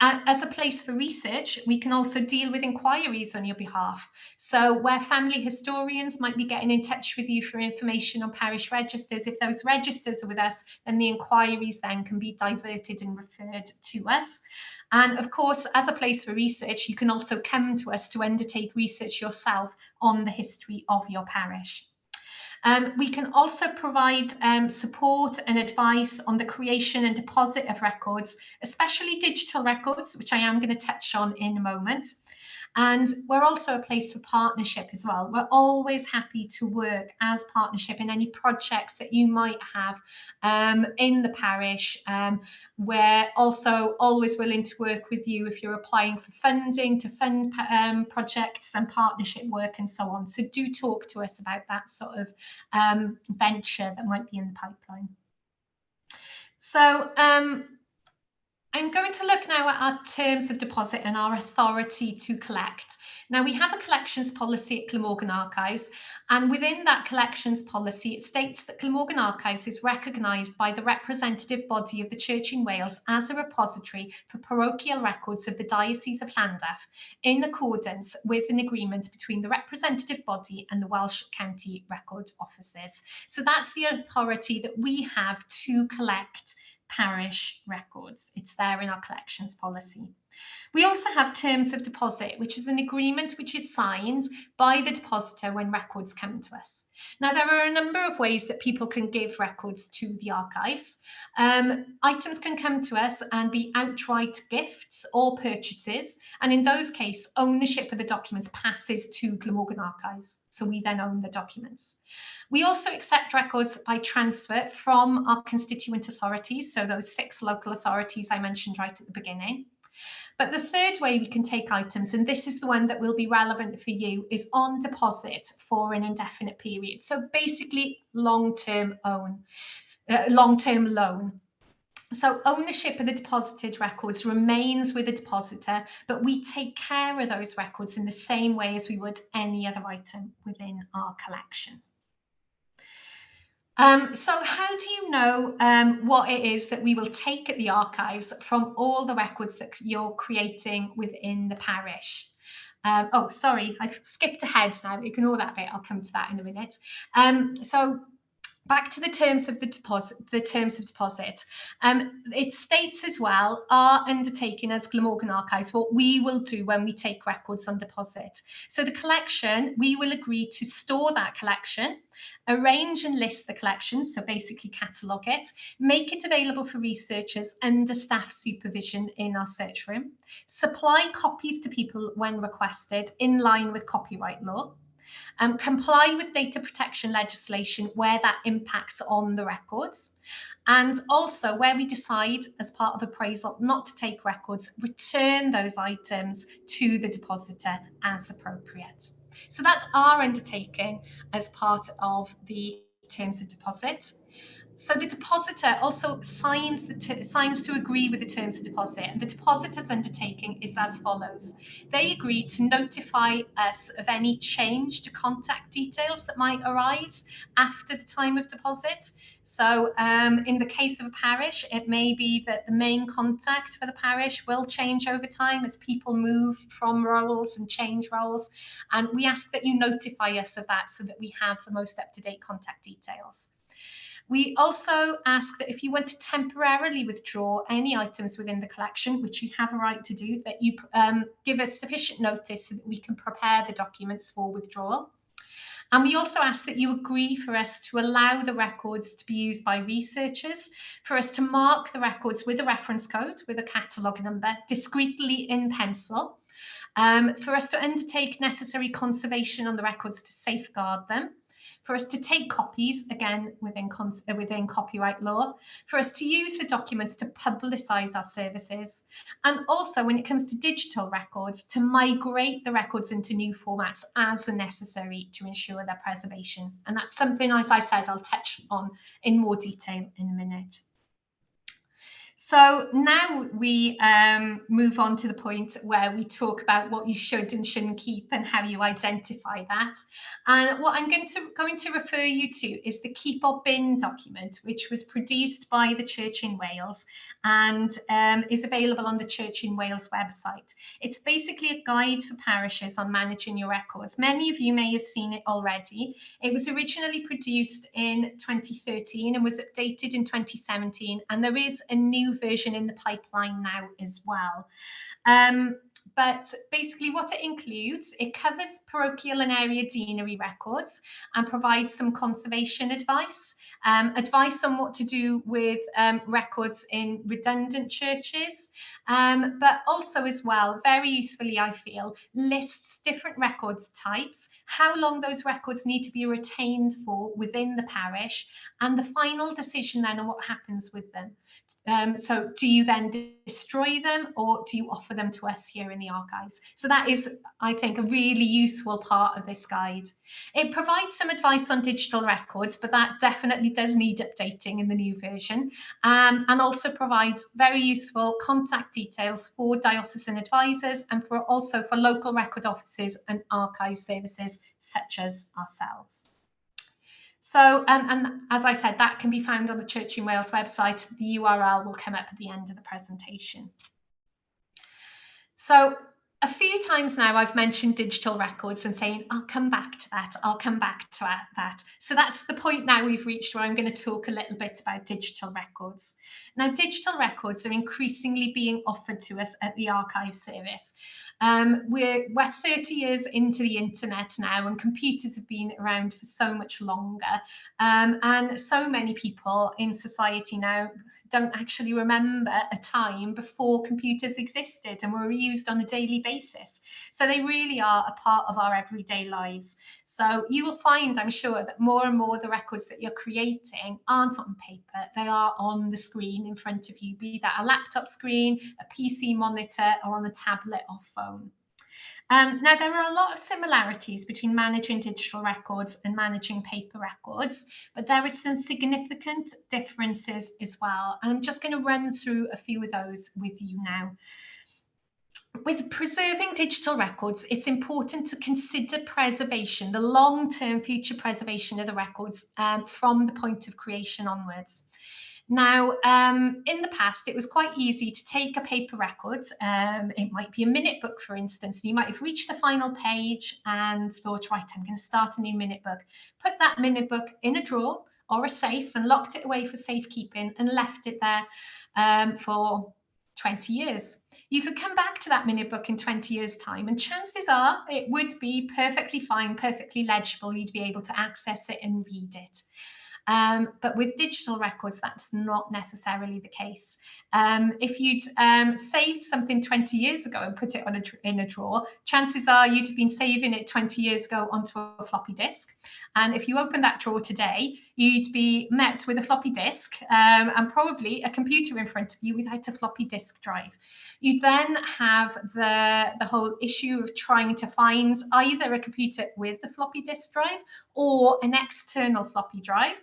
As a place for research, we can also deal with inquiries on your behalf. So where family historians might be getting in touch with you for information on parish registers, if those registers are with us, then the inquiries then can be diverted and referred to us. And of course, as a place for research, you can also come to us to undertake research yourself on the history of your parish. We can also provide support and advice on the creation and deposit of records, especially digital records, which I am going to touch on in a moment. And we're also a place for partnership as well. We're always happy to work as partnership in any projects that you might have in the parish. We're also always willing to work with you if you're applying for funding to fund projects and partnership work and so on. So do talk to us about that sort of venture that might be in the pipeline. So I'm going to look now at our terms of deposit and our authority to collect. Now, we have a collections policy at Glamorgan Archives, and within that collections policy, it states that Glamorgan Archives is recognised by the representative body of the Church in Wales as a repository for parochial records of the Diocese of Llandaff, in accordance with an agreement between the representative body and the Welsh County Record Offices. So that's the authority that we have to collect parish records. It's there in our collections policy. We also have terms of deposit, which is an agreement which is signed by the depositor when records come to us. Now, there are a number of ways that people can give records to the archives. Items can come to us and be outright gifts or purchases, and in those cases, ownership of the documents passes to Glamorgan Archives, so we then own the documents. We also accept records by transfer from our constituent authorities, so those 6 local authorities I mentioned right at the beginning. But the third way we can take items, and this is the one that will be relevant for you, is on deposit for an indefinite period. So basically long-term loan. So ownership of the deposited records remains with the depositor, but we take care of those records in the same way as we would any other item within our collection. So how do you know what it is that we will take at the archives from all the records that you're creating within the parish? Oh, sorry, I've skipped ahead now. Ignore that bit. I'll come to that in a minute. So back to the terms of the deposit. It states as well, our undertaking as Glamorgan Archives, what we will do when we take records on deposit. So the collection, we will agree to store that collection, arrange and list the collection, so basically catalogue it, make it available for researchers under staff supervision in our search room, supply copies to people when requested in line with copyright law, comply with data protection legislation where that impacts on the records. And also where we decide as part of appraisal not to take records, return those items to the depositor as appropriate. So that's our undertaking as part of the terms of deposit. So the depositor also signs to agree with the terms of deposit, and the depositor's undertaking is as follows. They agree to notify us of any change to contact details that might arise after the time of deposit. So in the case of a parish, it may be that the main contact for the parish will change over time as people move from roles and change roles. And we ask that you notify us of that so that we have the most up-to-date contact details. We also ask that if you want to temporarily withdraw any items within the collection, which you have a right to do, that you give us sufficient notice so that we can prepare the documents for withdrawal. And we also ask that you agree for us to allow the records to be used by researchers, for us to mark the records with a reference code, with a catalogue number, discreetly in pencil, for us to undertake necessary conservation on the records to safeguard them, for us to take copies, again, within copyright law, for us to use the documents to publicise our services, and also when it comes to digital records, to migrate the records into new formats as necessary to ensure their preservation. And that's something, as I said, I'll touch on in more detail in a minute. So now we move on to the point where we talk about what you should and shouldn't keep and how you identify that. And what I'm going to refer you to is the Keep or Bin document, which was produced by the Church in Wales and is available on the Church in Wales website. It's basically a guide for parishes on managing your records. Many of you may have seen it already. It was originally produced in 2013 and was updated in 2017, and there is a new version in the pipeline now as well. But basically what it includes, it covers parochial and area deanery records and provides some conservation advice, advice on what to do with records in redundant churches, but also as well, very usefully I feel, lists different records types, how long those records need to be retained for within the parish, and the final decision then on what happens with them. So do you then destroy them or do you offer them to us here in the archives? So that is, I think, a really useful part of this guide. It provides some advice on digital records, but that definitely does need updating in the new version, and also provides very useful contact details for diocesan advisors and also for local record offices and archive services such as ourselves. So, and as I said, that can be found on the Church in Wales website. The URL will come up at the end of the presentation. So a few times now I've mentioned digital records and saying, I'll come back to that, I'll come back to that. So that's the point now we've reached where I'm going to talk a little bit about digital records. Now, digital records are increasingly being offered to us at the archive service. We're 30 years into the internet now, and computers have been around for so much longer. And so many people in society now don't actually remember a time before computers existed and were used on a daily basis. So they really are a part of our everyday lives. So you will find, I'm sure, that more and more the records that you're creating aren't on paper, they are on the screen in front of you, be that a laptop screen, a PC monitor, or on a tablet or phone. Now, there are a lot of similarities between managing digital records and managing paper records, but there are some significant differences as well. And I'm just going to run through a few of those with you now. With preserving digital records, it's important to consider preservation, the long-term future preservation of the records from the point of creation onwards. Now, in the past, it was quite easy to take a paper record. It might be a minute book, for instance, and you might have reached the final page and thought, right, I'm going to start a new minute book. Put that minute book in a drawer or a safe and locked it away for safekeeping and left it there for 20 years. You could come back to that minute book in 20 years' time, and chances are it would be perfectly fine, perfectly legible. You'd be able to access it and read it. But with digital records, that's not necessarily the case. If you'd saved something 20 years ago and put it on in a drawer, chances are you'd have been saving it 20 years ago onto a floppy disk. And if you open that drawer today, you'd be met with a floppy disk and probably a computer in front of you without a floppy disk drive. You then have the whole issue of trying to find either a computer with the floppy disk drive or an external floppy drive.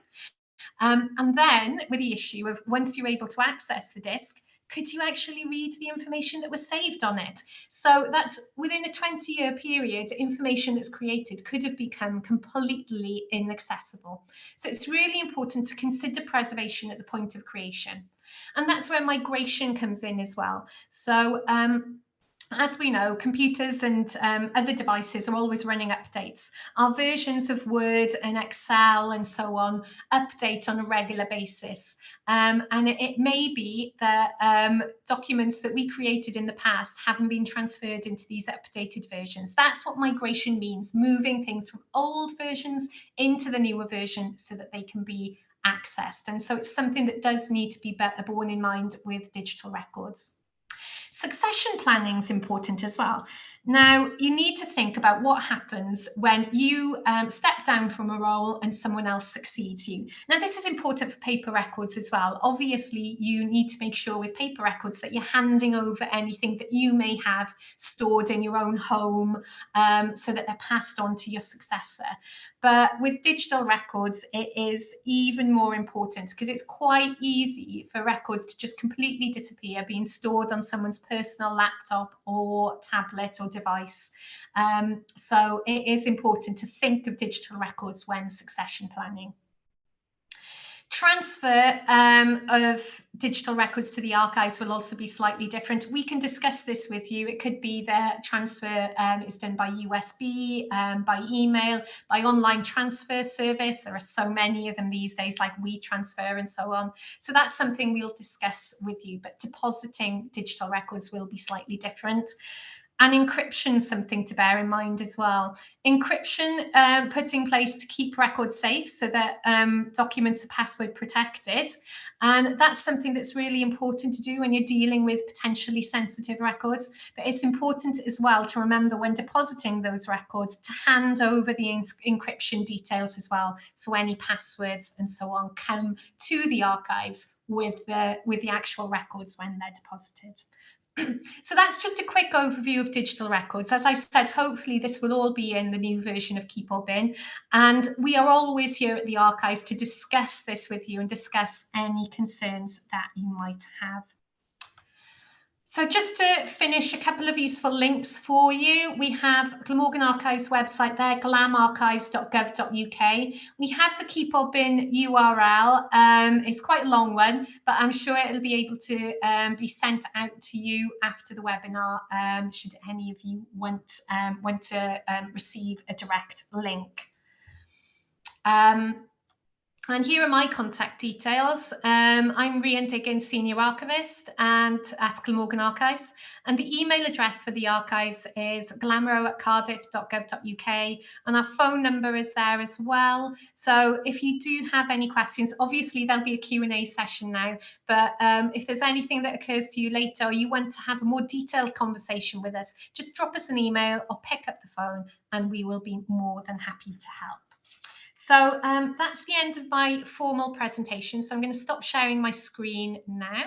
And then with the issue of once you're able to access the disk, could you actually read the information that was saved on it? So that's within a 20-year period, information that's created could have become completely inaccessible. So it's really important to consider preservation at the point of creation. And that's where migration comes in as well. So as we know, computers and other devices are always running updates. Our versions of Word and Excel and so on update on a regular basis. And it may be that documents that we created in the past haven't been transferred into these updated versions. That's what migration means, moving things from old versions into the newer version so that they can be accessed. And so it's something that does need to be borne in mind with digital records. Succession planning is important as well. Now, you need to think about what happens when you step down from a role and someone else succeeds you. Now, this is important for paper records as well. Obviously, you need to make sure with paper records that you're handing over anything that you may have stored in your own home so that they're passed on to your successor. But with digital records, it is even more important because it's quite easy for records to just completely disappear, being stored on someone's personal laptop or tablet or device. So it is important to think of digital records when succession planning. Transfer of digital records to the archives will also be slightly different. We can discuss this with you. It could be that transfer is done by USB, by email, by online transfer service. There are so many of them these days, like WeTransfer and so on. So that's something we'll discuss with you, but depositing digital records will be slightly different. And encryption is something to bear in mind as well. Encryption put in place to keep records safe so that documents are password protected. And that's something that's really important to do when you're dealing with potentially sensitive records. But it's important as well to remember when depositing those records to hand over the encryption details as well. So any passwords and so on come to the archives with the actual records when they're deposited. So that's just a quick overview of digital records. As I said, hopefully this will all be in the new version of Keep or Bin. And we are always here at the archives to discuss this with you and discuss any concerns that you might have. So just to finish, a couple of useful links for you. We have Glamorgan Archives website there, glamarchives.gov.uk. We have the Keep or Bin URL. It's quite a long one, but I'm sure it'll be able to be sent out to you after the webinar, should any of you want to receive a direct link. And here are my contact details. I'm Rhian Diggins, Senior Archivist and at Glamorgan Archives. And the email address for the archives is glamro@cardiff.gov.uk. And our phone number is there as well. So if you do have any questions, obviously there'll be a Q&A session now. But if there's anything that occurs to you later, or you want to have a more detailed conversation with us, just drop us an email or pick up the phone and we will be more than happy to help. So that's the end of my formal presentation. So I'm going to stop sharing my screen now.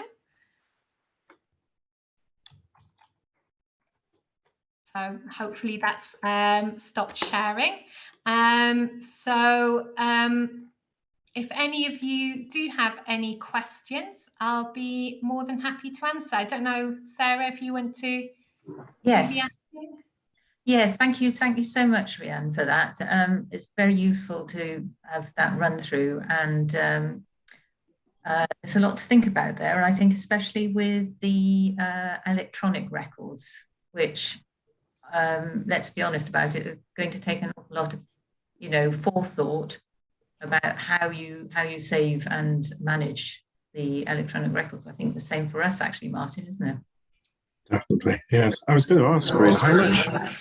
So hopefully that's stopped sharing. If any of you do have any questions, I'll be more than happy to answer. I don't know, Sarah, if you want to. Yes. Yes, thank you. Thank you so much, Rhian, for that. It's very useful to have that run through, and there's a lot to think about there. And I think especially with the electronic records, which, let's be honest about it, it's going to take an awful lot of, forethought about how you save and manage the electronic records. I think the same for us, actually, Martin, isn't it? Definitely, yes. I was going to ask, Rhian,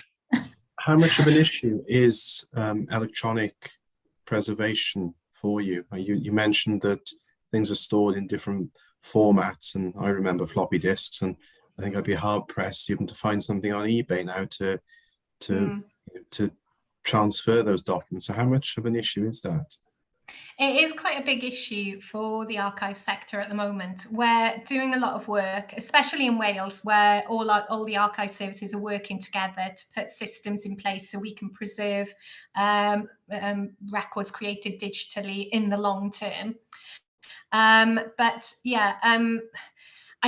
how much of an issue is electronic preservation for you? You mentioned that things are stored in different formats, and I remember floppy disks, and I think I'd be hard pressed even to find something on eBay now to transfer those documents. So how much of an issue is that? It is quite a big issue for the archive sector at the moment. We're doing a lot of work, especially in Wales, where all the archive services are working together to put systems in place so we can preserve records created digitally in the long term. I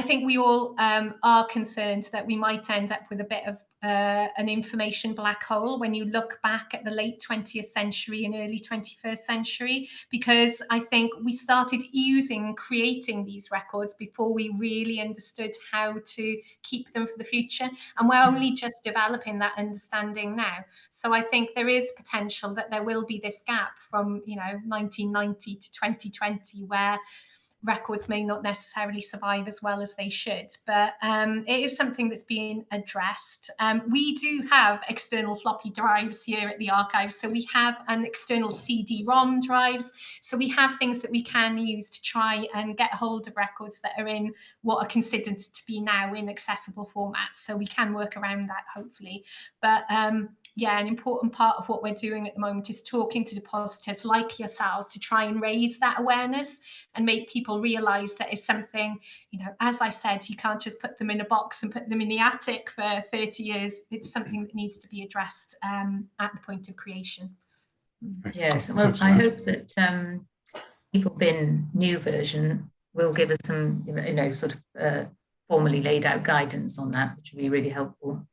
think we all are concerned that we might end up with a bit of an information black hole when you look back at the late 20th century and early 21st century, because I think we started using and creating these records before we really understood how to keep them for the future. And we're only just developing that understanding now. So I think there is potential that there will be this gap from 1990 to 2020 where records may not necessarily survive as well as they should, but it is something that's being addressed. We do have external floppy drives here at the archive, so we have an external CD-ROM drives, so we have things that we can use to try and get hold of records that are in what are considered to be now inaccessible formats, so we can work around that hopefully. But yeah, an important part of what we're doing at the moment is talking to depositors like yourselves to try and raise that awareness and make people realise that it's something, as I said, you can't just put them in a box and put them in the attic for 30 years. It's something that needs to be addressed at the point of creation. Yes, well, I hope that People Bin new version will give us some, sort of formally laid out guidance on that, which would be really helpful.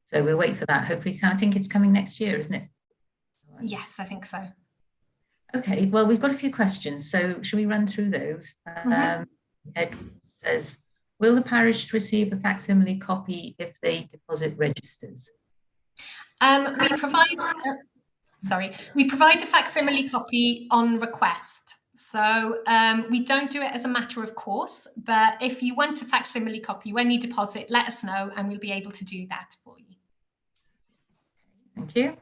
So we'll wait for that. Hopefully, I think it's coming next year, isn't it? Yes, I think so. Okay, well, we've got a few questions, so should we run through those? Ed says, will the parish receive a facsimile copy if they deposit registers? We provide a facsimile copy on request. So we don't do it as a matter of course, but if you want a facsimile copy when you deposit, let us know and we'll be able to do that for you. Thank you.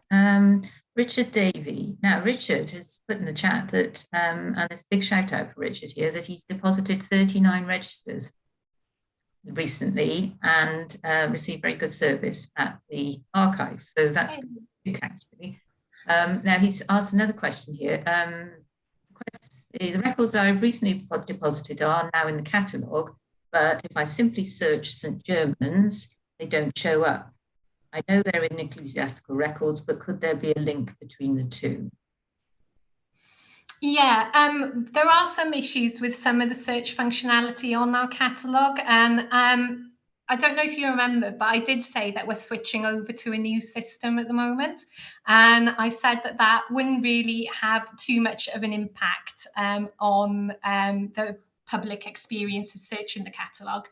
Richard Davey. Now, Richard has put in the chat that, and there's a big shout out for Richard here, that he's deposited 39 registers recently and received very good service at the archives. So that's good, actually. Now, he's asked another question here. The records that I've recently deposited are now in the catalogue, but if I simply search St. Germans, they don't show up. I know they're in ecclesiastical records, but could there be a link between the two? Yeah, there are some issues with some of the search functionality on our catalogue. And I don't know if you remember, but I did say that we're switching over to a new system at the moment. And I said that that wouldn't really have too much of an impact on the public experience of searching the catalogue,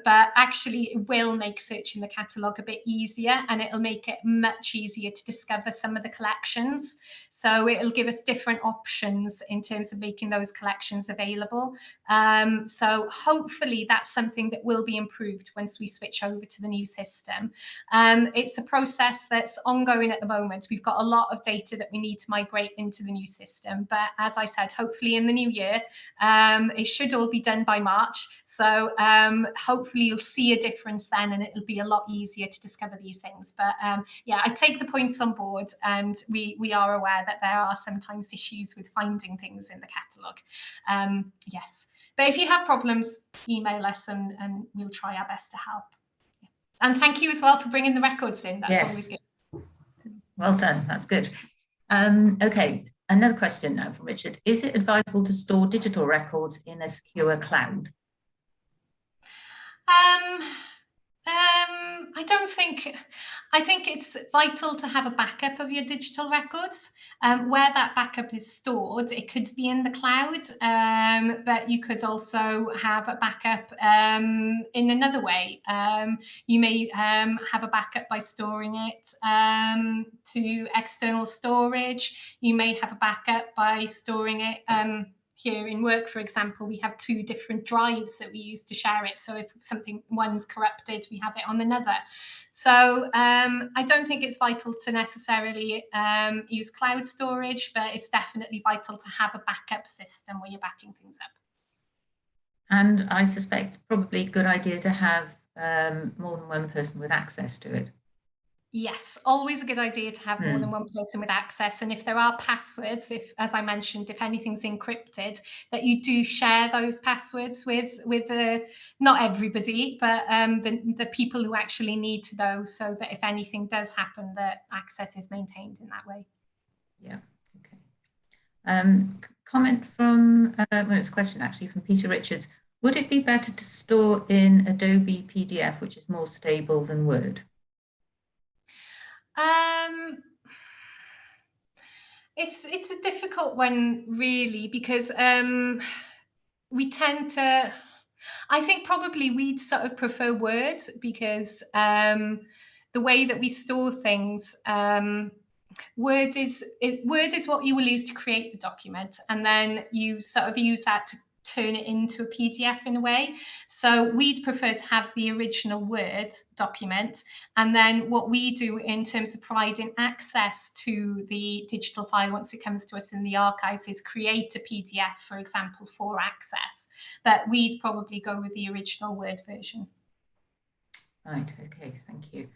but actually it will make searching the catalogue a bit easier, and it'll make it much easier to discover some of the collections. So it'll give us different options in terms of making those collections available. So hopefully that's something that will be improved once we switch over to the new system. It's a process that's ongoing at the moment. We've got a lot of data that we need to migrate into the new system, but as I said, hopefully in the new year, it should all be done by March. So hopefully you'll see a difference then, and it'll be a lot easier to discover these things. But yeah, I take the points on board, and we are aware that there are sometimes issues with finding things in the catalogue. Yes, but if you have problems, email us and we'll try our best to help. Yeah. And thank you as well for bringing the records in. That's always good. Well done, that's good. Okay. Another question now from Richard. Is it advisable to store digital records in a secure cloud? I think it's vital to have a backup of your digital records. Where that backup is stored, it could be in the cloud, but you could also have a backup in another way. You may have a backup by storing it to external storage. You may have a backup by storing it here in work, for example, we have 2 different drives that we use to share it. So if one's corrupted, we have it on another. So I don't think it's vital to necessarily use cloud storage, but it's definitely vital to have a backup system where you're backing things up. And I suspect probably a good idea to have more than one person with access to it. Yes, always a good idea to have more than one person with access. And if there are passwords, as I mentioned, if anything's encrypted, that you do share those passwords with not everybody, but the people who actually need to know, so that if anything does happen, that access is maintained in that way. Yeah, okay. Comment from, well, it's a question actually from Peter Richards. Would it be better to store in Adobe PDF, which is more stable than Word? It's a difficult one, really, because we tend to, I think probably we'd sort of prefer Word, because the way that we store things, Word is what you will use to create the document, and then you sort of use that to turn it into a PDF in a way. So we'd prefer to have the original Word document, and then what we do in terms of providing access to the digital file once it comes to us in the archives is create a PDF, for example, for access. But we'd probably go with the original Word version. Right, okay, thank you.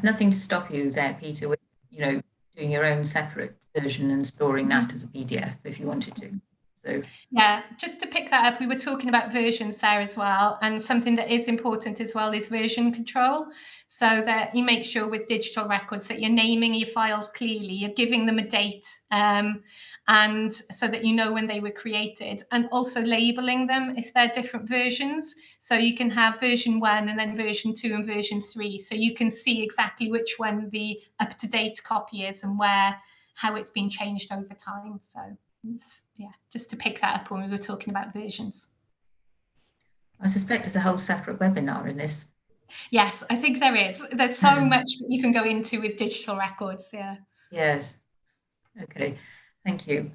Nothing to stop you there, Peter, with doing your own separate version and storing that as a PDF if you wanted to. So yeah, just to pick that up, we were talking about versions there as well, and something that is important as well is version control, so that you make sure with digital records that you're naming your files clearly, you're giving them a date, and so that you know when they were created, and also labeling them if they're different versions. So you can have version 1 and then version 2 and version 3, so you can see exactly which one the up-to-date copy is and how it's been changed over time. So yeah, just to pick that up when we were talking about versions. I suspect there's a whole separate webinar in this. Yes, I think there is. There's so much that you can go into with digital records. Yeah. Yes. Okay. Thank you.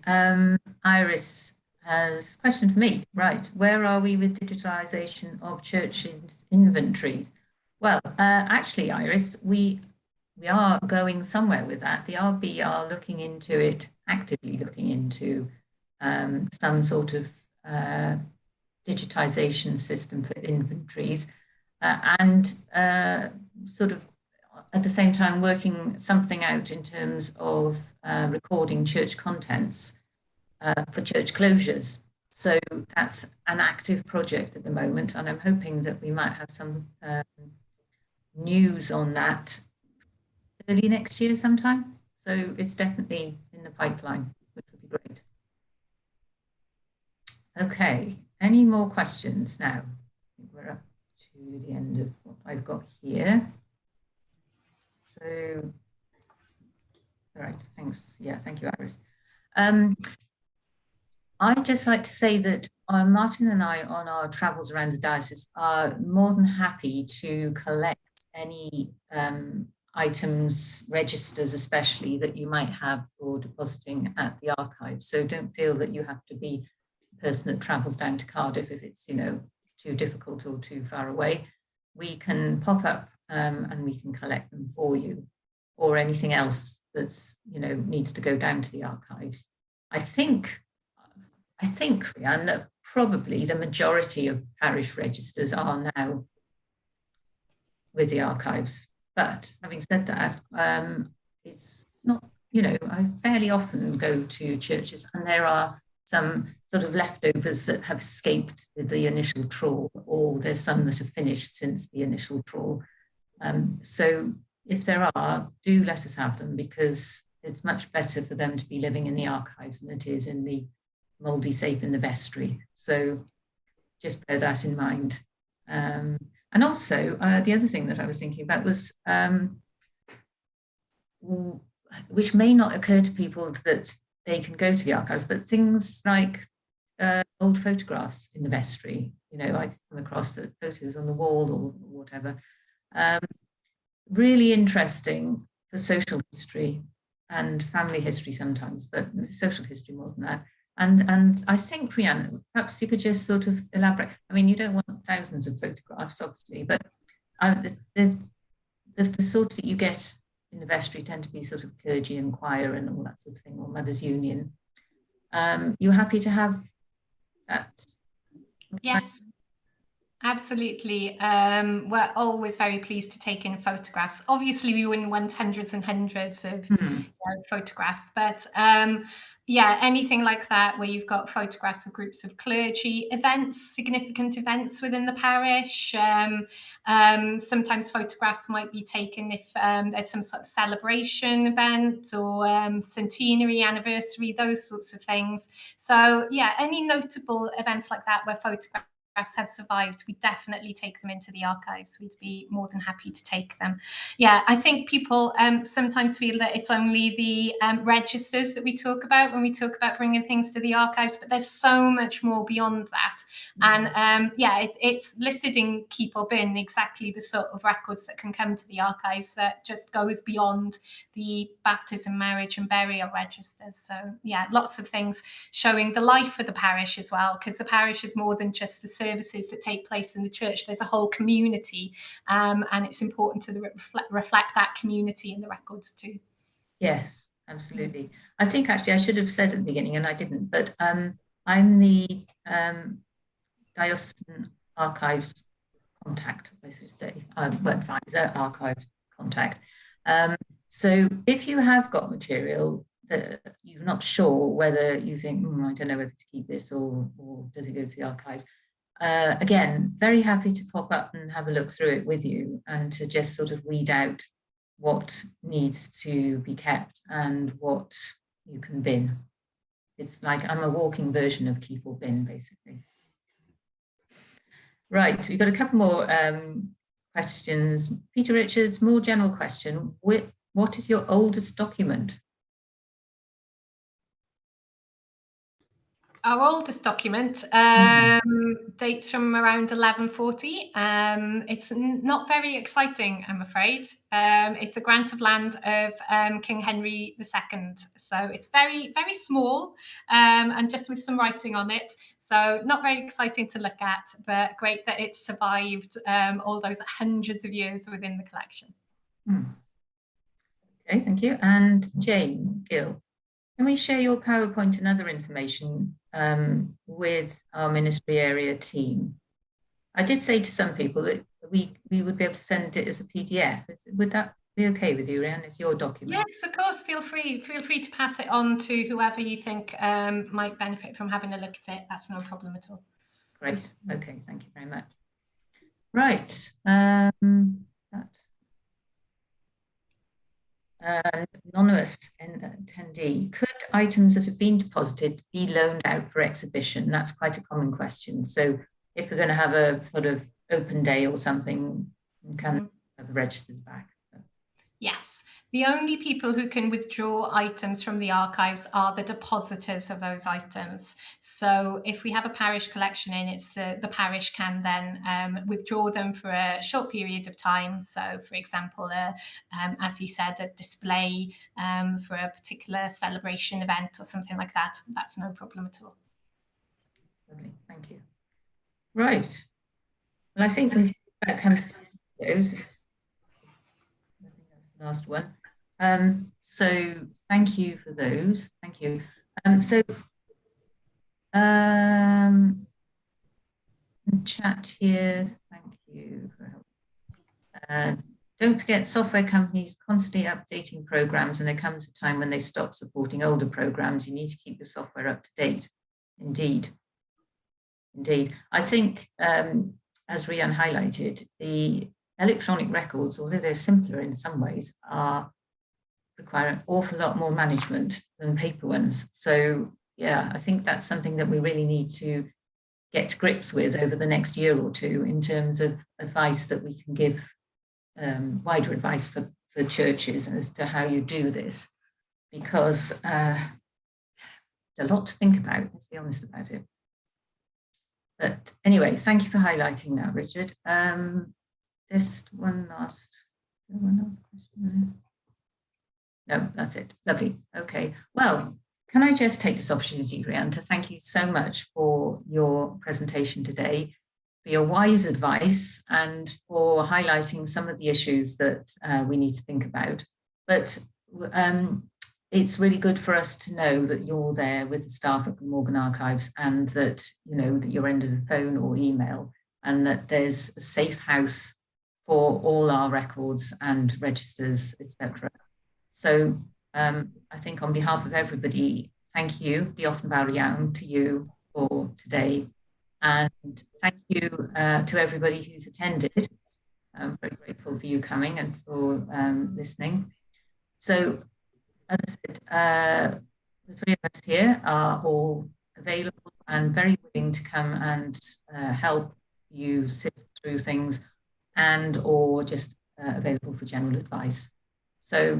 Iris has a question for me. Right. Where are we with digitalization of churches' inventories? Well, actually, Iris, we are going somewhere with that. The RB are looking into it, actively looking into some sort of digitization system for inventories, and sort of at the same time working something out in terms of recording church contents for church closures. So that's an active project at the moment, and I'm hoping that we might have some news on that early next year sometime. So it's definitely in the pipeline, which would be great. Okay, any more questions now? I think we're up to the end of what I've got here. So, all right, thanks. Yeah, thank you, Iris. I'd just like to say that Martin and I, on our travels around the diocese, are more than happy to collect any items, registers especially, that you might have for depositing at the archive. So don't feel that you have to be the person that travels down to Cardiff if it's, you know, too difficult or too far away. We can pop up and we can collect them for you, or anything else that's, you know, needs to go down to the archives. I think, Rhiannon, that probably the majority of parish registers are now with the archives. But having said that, it's not, you know, I fairly often go to churches and there are some sort of leftovers that have escaped the initial trawl, or there's some that have finished since the initial trawl. So if there are, do let us have them, because it's much better for them to be living in the archives than it is in the mouldy safe in the vestry. So just bear that in mind. And also, the other thing that I was thinking about was, which may not occur to people, that they can go to the archives, but things like old photographs in the vestry. You know, I come across the photos on the wall or whatever. Really interesting for social history and family history sometimes, but social history more than that. And I think, Rhiannon, perhaps you could just sort of elaborate. I mean, you don't want thousands of photographs, obviously, but the sort that you get in the vestry tend to be sort of clergy and choir and all that sort of thing, or Mothers' Union. You're happy to have that? Yes. Absolutely. We're always very pleased to take in photographs. Obviously, we wouldn't want hundreds and hundreds of photographs, but yeah, anything like that where you've got photographs of groups of clergy, events, significant events within the parish. Sometimes photographs might be taken if there's some sort of celebration event or centenary, anniversary, those sorts of things. So yeah, any notable events like that where photographs have survived, we definitely take them into the archives. We'd be more than happy to take them. Yeah, I think people sometimes feel that it's only the registers that we talk about when we talk about bringing things to the archives, but there's so much more beyond that. And yeah, it's listed in Keep or Bin exactly the sort of records that can come to the archives that just goes beyond the baptism, marriage and burial registers. So yeah, lots of things showing the life of the parish as well, because the parish is more than just the services that take place in the church. There's a whole community, and it's important to reflect that community in the records too. Yes, absolutely. I think actually I should have said at the beginning, and I didn't, but I'm the Diocesan Archives contact, I should say, advisor, archive contact. So if you have got material that you're not sure whether you think, I don't know whether to keep this or does it go to the archives, again, very happy to pop up and have a look through it with you and to just sort of weed out what needs to be kept and what you can bin. It's like I'm a walking version of Keep or Bin, basically. Right, we've got a couple more questions. Peter Richards, more general question. What is your oldest document? Our oldest document dates from around 1140. It's not very exciting, I'm afraid. It's a grant of land of King Henry II. So it's very, very small and just with some writing on it. So not very exciting to look at, but great that it's survived all those hundreds of years within the collection. Okay, thank you. And Jane Gill, can we share your PowerPoint and other information with our ministry area team? I did say to some people that we would be able to send it as a PDF. Would that be okay with you, Rhiannon? It's your document. Yes, of course. Feel free to pass it on to whoever you think might benefit from having a look at it. That's no problem at all. Great. Okay, thank you very much. Right. Anonymous attendee, could items that have been deposited be loaned out for exhibition? That's quite a common question. So if we're going to have a sort of open day or something, we can have the registers back. Yes, The only people who can withdraw items from the archives are the depositors of those items. So if we have a parish collection in, it's the parish can then withdraw them for a short period of time. So for example, as he said, a display for a particular celebration event or something like that. That's no problem at all. Lovely, thank you. Right. Well, I think that comes to those. I think that's the last one. So thank you for those. Thank you. Chat here. Thank you for help. Don't forget, software companies constantly updating programs, and there comes a time when they stop supporting older programs. You need to keep the software up to date. Indeed. Indeed. I think, as Rian highlighted, the electronic records, although they're simpler in some ways, require an awful lot more management than paper ones. So yeah, I think that's something that we really need to get to grips with over the next year or two in terms of advice that we can give, wider advice for churches as to how you do this, because it's a lot to think about, let's be honest about it. But anyway, thank you for highlighting that, Richard. Just one last question. No, that's it. Lovely. Okay. Well, can I just take this opportunity, Rian, to thank you so much for your presentation today, for your wise advice, and for highlighting some of the issues that we need to think about. But it's really good for us to know that you're there with the staff at Glamorgan Archives, and that you know that you're under the phone or email, and that there's a safe house for all our records and registers, etc. So I think on behalf of everybody, thank you, Diolch yn fawr iawn to you for today. And thank you to everybody who's attended. I'm very grateful for you coming and for listening. So as I said, the three of us here are all available and very willing to come and help you sift through things, and or just available for general advice. So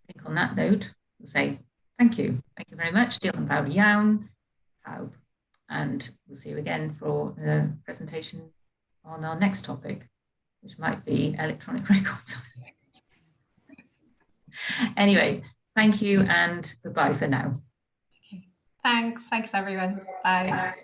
I think on that note, we'll say thank you. Thank you very much. Diolch yn fawr iawn, pawb. And we'll see you again for a presentation on our next topic, which might be electronic records. Anyway, thank you and goodbye for now. Okay. Thanks everyone. Bye.